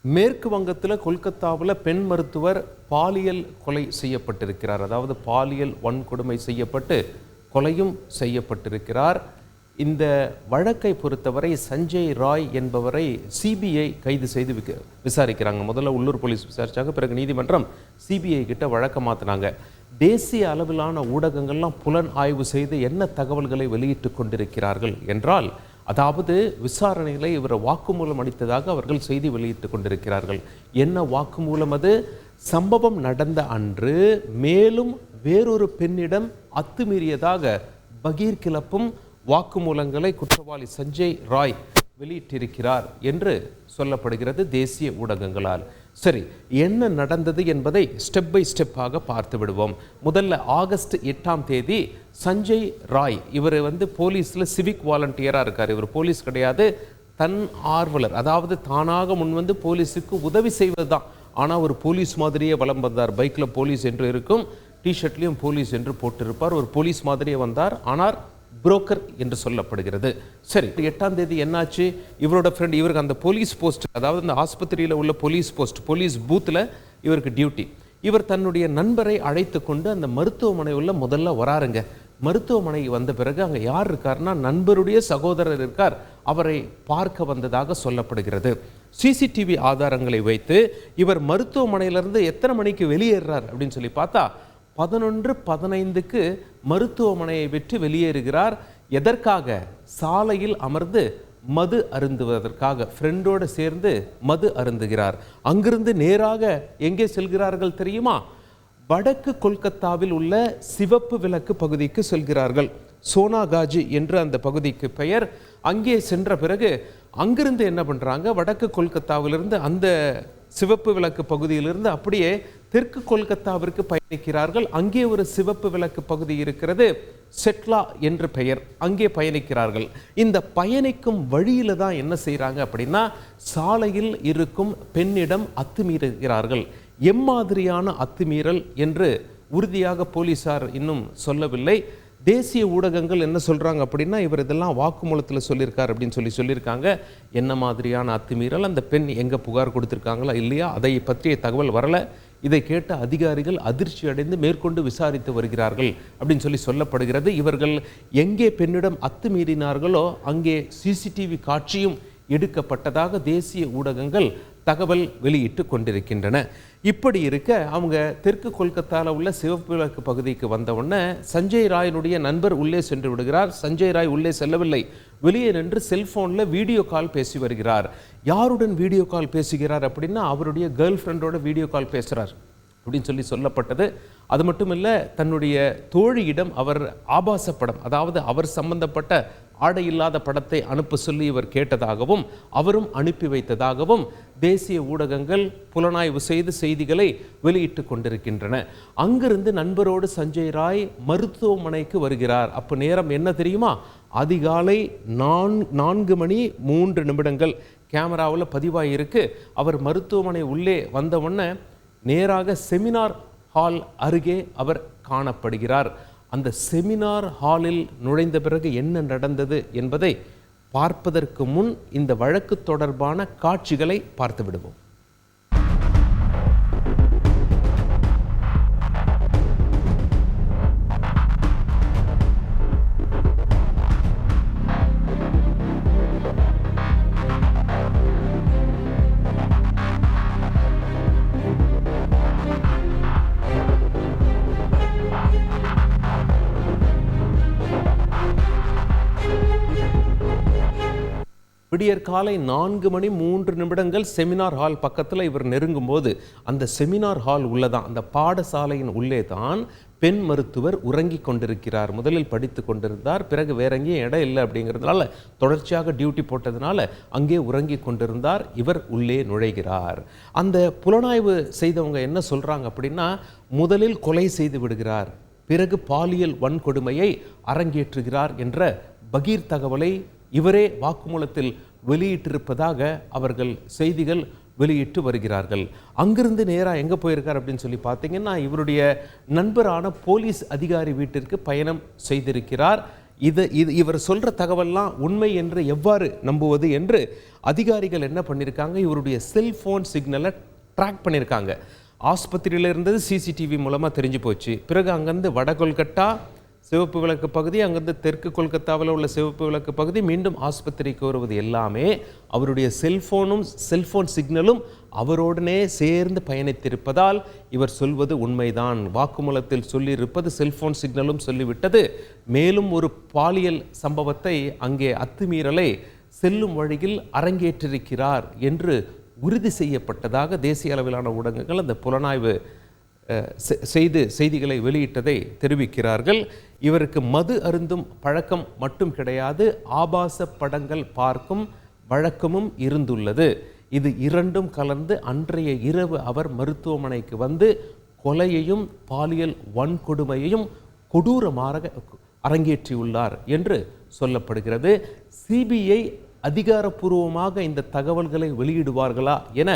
மேற்கு வங்கத்தில் கொல்கத்தாவில் பெண் மருத்துவர் பாலியல் கொலை செய்யப்பட்டிருக்கிறார். அதாவது பாலியல் வன்கொடுமை செய்யப்பட்டு கொலையும் செய்யப்பட்டிருக்கிறார். இந்த வழக்கை பொறுத்தவரை சஞ்சய் ராய் என்பவரை சிபிஐ கைது செய்து விசாரிக்கிறாங்க. முதல்ல உள்ளூர் போலீஸ் விசாரிச்சாங்க, பிறகு நீதிமன்றம் சிபிஐ கிட்ட வழக்க மாற்றினாங்க. தேசிய அளவிலான ஊடகங்கள்லாம் புலன் ஆய்வு செய்து என்ன தகவல்களை வெளியிட்டு கொண்டிருக்கிறார்கள் என்றால், அதாவது விசாரணைகளை இவர் வாக்குமூலம் அளித்ததாக அவர்கள் செய்தி வெளியிட்டு கொண்டிருக்கிறார்கள். என்ன வாக்குமூலம் அது? சம்பவம் நடந்த அன்று மேலும் வேறொரு பெண்ணிடம் அத்துமீறியதாக பகீர் கிளப்பும் வாக்குமூலங்களை குற்றவாளி சஞ்சய் ராய் வெளியிட்டிருக்கிறார் என்று சொல்லப்படுகிறது தேசிய ஊடகங்களால். சரி, என்ன நடந்தது என்பதை ஸ்டெப் பை ஸ்டெப்பாக பார்த்து விடுவோம். முதல்ல ஆகஸ்ட் 8ஆம் தேதி சஞ்சய் ராய், இவர் போலீஸில் சிவிக் வாலண்டியராக இருக்கார். இவர் போலீஸ் கிடையாது, தன் ஆர்வலர். அதாவது தானாக முன்வந்து போலீஸுக்கு உதவி செய்வது தான். ஆனால் ஒரு போலீஸ் மாதிரியே வலம் வந்தார். பைக்கில் போலீஸ் என்று இருக்கும், டிஷர்ட்லேயும் போலீஸ் என்று போட்டிருப்பார். ஒரு போலீஸ் மாதிரியே வந்தார், ஆனால் புரோக்கர் என்று சொல்லப்படுகிறது. சரி, 8ஆம் தேதி என்னாச்சு? இவரோட ஃப்ரெண்ட், இவருக்கு அந்த போலீஸ் போஸ்ட், அதாவது அந்த ஆஸ்பத்திரியில் உள்ள போலீஸ் போஸ்ட், போலீஸ் பூத்தில் இவருக்கு டியூட்டி. இவர் தன்னுடைய நண்பரை அழைத்து கொண்டு அந்த மருத்துவமனை உள்ள முதல்ல வராருங்க. மருத்துவமனை வந்த பிறகு அங்கே யார் இருக்காருன்னா நண்பருடைய சகோதரர் இருக்கார். அவரை பார்க்க வந்ததாக சொல்லப்படுகிறது. சிசிடிவி ஆதாரங்களை வைத்து இவர் மருத்துவமனையிலிருந்து எத்தனை மணிக்கு வெளியேறார் அப்படின்னு சொல்லி பார்த்தா 11:15க்கு மருத்துவமனையை விட்டு வெளியேறுகிறார். எதற்காக? சாலையில் அமர்ந்து மது அருந்துவதற்காக ஃப்ரெண்டோடு சேர்ந்து மது அருந்துகிறார். அங்கிருந்து நேராக எங்கே செல்கிறார்கள் தெரியுமா? வடக்கு கொல்கத்தாவில் உள்ள சிவப்பு விளக்கு பகுதிக்கு செல்கிறார்கள். சோனாகாஜி என்று அந்த பகுதிக்கு பெயர். அங்கே சென்ற பிறகு அங்கிருந்து என்ன பண்ணுறாங்க, வடக்கு கொல்கத்தாவிலிருந்து அந்த சிவப்பு விளக்கு பகுதியிலிருந்து அப்படியே தெற்கு கொல்கத்தாவிற்கு பயணிக்கிறார்கள். அங்கே ஒரு சிவப்பு விளக்கு பகுதி இருக்கிறது, செட்லா என்று பெயர். அங்கே பயணிக்கிறார்கள். இந்த பயணிக்கும் வழியில தான் என்ன செய்கிறாங்க அப்படின்னா, சாலையில் இருக்கும் பெண்ணிடம் அத்துமீறுகிறார்கள். எம்மாதிரியான அத்துமீறல் என்று உறுதியாக போலீசார் இன்னும் சொல்லவில்லை. தேசிய ஊடகங்கள் என்ன சொல்கிறாங்க அப்படின்னா, இவர் இதெல்லாம் வாக்குமூலத்தில் சொல்லியிருக்கார் அப்படின்னு சொல்லியிருக்காங்க. என்ன மாதிரியான அத்துமீறல், அந்த பெண் எங்கே புகார் கொடுத்துருக்காங்களா இல்லையா, அதை பற்றிய தகவல் வரலை. இதை கேட்ட அதிகாரிகள் அதிர்ச்சி அடைந்து மேற்கொண்டு விசாரித்து வருகிறார்கள் அப்படின்னு சொல்லப்படுகிறது. இவர்கள் எங்கே பெண்ணிடம் அத்துமீறினார்களோ அங்கே சிசிடிவி காட்சியும் எடுக்கப்பட்டதாக தேசிய ஊடகங்கள் தகவல் வெளியிட்டு கொண்டிருக்கின்றன. இப்படி இருக்க அவங்க தெற்கு கொல்கத்தாவில் உள்ள சிவப்பு விளக்கு பகுதிக்கு வந்தவுடனே சஞ்சய் ராயினுடைய நண்பர் உள்ளே சென்று விடுகிறார். சஞ்சய் ராய் உள்ளே செல்லவில்லை, வெளியே நின்று செல்போனில் வீடியோ கால் பேசி வருகிறார். யாருடன் வீடியோ கால் பேசுகிறார் அப்படின்னா, அவருடைய கேர்ள் ஃப்ரெண்டோட வீடியோ கால் பேசுகிறார் அப்படின்னு சொல்லப்பட்டது. அது மட்டும் இல்லை, தன்னுடைய தோழியிடம் அவர் ஆபாச படம், அதாவது அவர் சம்பந்தப்பட்ட ஆடை இல்லாத படத்தை அனுப்ப சொல்லி இவர் கேட்டதாகவும் அவரும் அனுப்பி வைத்ததாகவும் தேசிய ஊடகங்கள் புலனாய்வு செய்து செய்திகளை வெளியிட்டு கொண்டிருக்கின்றன. அங்கிருந்து நண்பரோடு சஞ்சய் ராய் மருத்துவமனைக்கு வருகிறார். அப்போ நேரம் என்ன தெரியுமா? அதிகாலை 4:03 கேமராவில் பதிவாயிருக்கு. அவர் மருத்துவமனை உள்ளே வந்தவுடனே நேராக செமினார் ஹால் அருகே அவர் காணப்படுகிறார். அந்த செமினார் ஹாலில் நுழைந்த பிறகு என்ன நடந்தது என்பதை பார்ப்பதற்கு முன் இந்த வழக்கு தொடர்பான காட்சிகளை பார்த்து விடுவோம். விடியற் காலை 4:03 செமினார் ஹால் பக்கத்தில் இவர் நெருங்கும் போது அந்த செமினார் ஹால் உள்ளதான், அந்த பாடசாலையின் உள்ளே தான் பெண் மருத்துவர் உறங்கி கொண்டிருக்கிறார். முதலில் படித்து கொண்டிருந்தார், பிறகு வேற எங்கேயும் இடம் இல்லை அப்படிங்கிறதுனால தொடர்ச்சியாக டியூட்டி போட்டதுனால அங்கே உறங்கி கொண்டிருந்தார். இவர் உள்ளே நுழைகிறார். அந்த புலனாய்வு செய்தவங்க என்ன சொல்றாங்க அப்படின்னா, முதலில் கொலை செய்து விடுகிறார், பிறகு பாலியல் வன்கொடுமையை அரங்கேற்றுகிறார் என்ற பகீர் தகவலை இவரே வாக்குமூலத்தில் வெளியிட்டிருப்பதாக அவர்கள் செய்திகள் வெளியிட்டு வருகிறார்கள். அங்கிருந்து நேராக எங்கே போயிருக்கார் அப்படின்னு பார்த்தீங்கன்னா, இவருடைய நண்பரான போலீஸ் அதிகாரி வீட்டிற்கு பயணம் செய்திருக்கிறார். இவர் சொல்ற தகவல்லாம் உண்மை என்று எவ்வாறு நம்புவது என்று அதிகாரிகள் என்ன பண்ணியிருக்காங்க, இவருடைய செல்போன் சிக்னலை ட்ராக் பண்ணியிருக்காங்க. ஆஸ்பத்திரியில் இருந்தது சிசிடிவி மூலமாக தெரிஞ்சு போச்சு. பிறகு அங்கேருந்து வட கொல்கட்டா சிவப்பு விளக்கு பகுதி, அங்கேருந்து தெற்கு கொல்கத்தாவில் உள்ள சிவப்பு விளக்கு பகுதி, மீண்டும் ஆஸ்பத்திரிக்கு வருவது எல்லாமே அவருடைய செல்போன் சிக்னலும் அவரோடனே சேர்ந்து பயணித்திருப்பதால் இவர் சொல்வது உண்மைதான். வாக்குமூலத்தில் சொல்லியிருப்பது செல்போன் சிக்னலும் சொல்லிவிட்டது. மேலும் ஒரு பாலியல் சம்பவத்தை, அங்கே அத்துமீறலை செல்லும் வழியில் அரங்கேற்றிருக்கிறார் என்று உறுதி செய்யப்பட்டதாக தேசிய அளவிலான ஊடகங்கள் அந்த புலனாய்வு செய்திகளை வெளியிட்டதை தெரிவிக்கிறார்கள். இவருக்கு மது அருந்தும் பழக்கம் மட்டும் கிடையாது, ஆபாச படங்கள் பார்க்கும் வழக்கமும் இருந்துள்ளது. இது இரண்டும் கலந்து அன்றைய இரவு அவர் மருத்துவமனைக்கு வந்து கொலையையும் பாலியல் வன்கொடுமையையும் கொடூரமாக அரங்கேற்றியுள்ளார் என்று சொல்லப்படுகிறது. சிபிஐ அதிகாரப்பூர்வமாக இந்த தகவல்களை வெளியிடுவார்களா என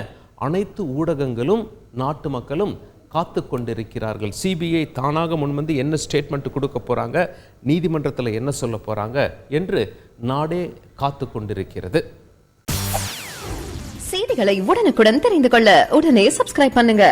அனைத்து ஊடகங்களும் நாட்டு மக்களும் காத்து கொண்டிருக்கிறார்கள். சிபிஐ தானாக முன்வந்து என்ன ஸ்டேட்மெண்ட் கொடுக்க போறாங்க, நீதிமன்றத்தில் என்ன சொல்ல போறாங்க என்று நாடே காத்து கொண்டிருக்கிறது. செய்திகளை உடனுக்குடன் தெரிந்து கொள்ள உடனே சப்ஸ்கிரைப் பண்ணுங்க.